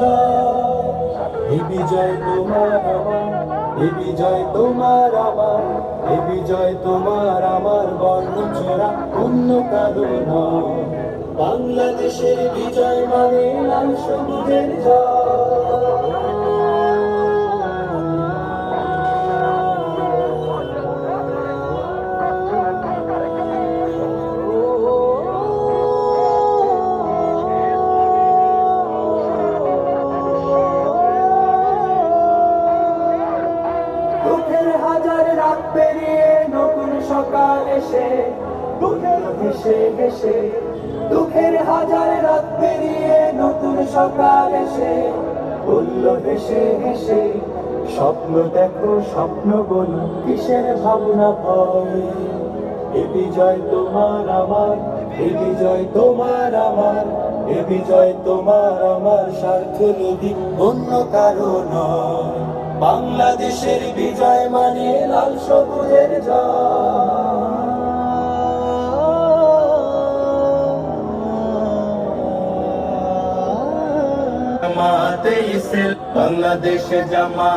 জয়। এই বিজয় তোমার আমার, এই বিজয় তোমার আমার, এই বিজয় তোমার আমার, বর্ণচোরা অন্য কারো নয়। বাংলাদেশের বিজয় মানে লাল সবুজের জয়। দুঃখের হাজার রাত পেরিয়ে নতুন সকাল এসে, দুঃখের হেসে হেসে, দুঃখের হাজার রাত পেরিয়ে নতুন সকাল এসে, বলল হেসে হেসে, স্বপ্ন দেখো স্বপ্ন বলো, কিসের ভাবনা ভয়। এ বিজয় তোমার আমার, এ বিজয় তোমার আমার, এ বিজয় তোমার আমার, স্বার্থ লোভী অন্য কারো নয়। বাংলাদেশের বিজয় মানে লাল সবুজের জয়। বাংলাদেশে জামা